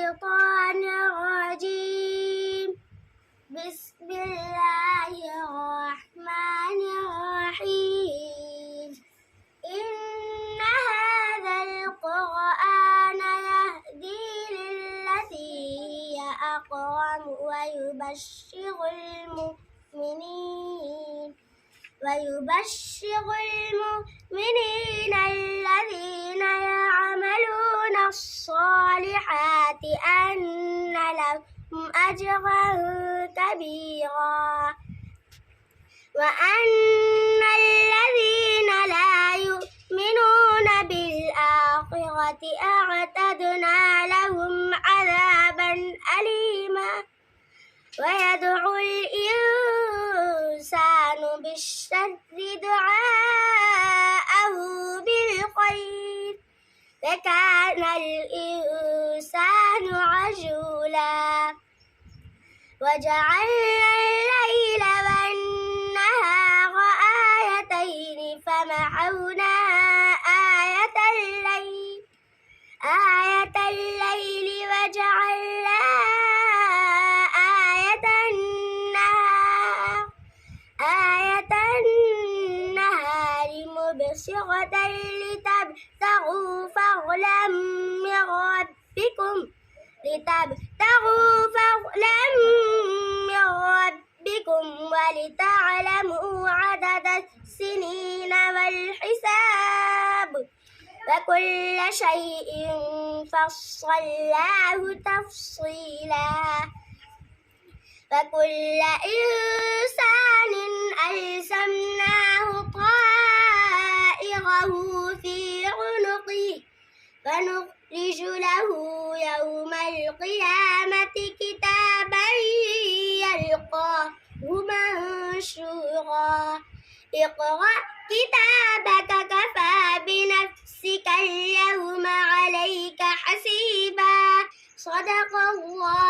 الشيطان الرجيم. بسم الله الرحمن الرحيم. إن هذا القرآن يهدي للتي هي أقوم ويبشر المؤمنين الذين يعملون الصالحات أن لهم أجرا كبيرا وأن الذين لا يؤمنون بالآخرة أعتدنا لهم عذابا أليما. ويدعو الإنسان بالشر دعاءه بالخير فكان الإنسان عجولا. وجعلنا الليل والنهار آيتين فمحونا آية الليل وجعلنا آية النهار مبصرة لتبتغوا فضلا من ربكم ولتعلموا عدد السنين والحساب وكل شيء فصلناه تفصيلا. وكل إنسان ألزمناه طائره في عنقه ونخرج له يوم القيامة كتابا يلقاه منشورا. اقرأ كتابك كفى بنفسك اليوم عليك حسيبا. صدق الله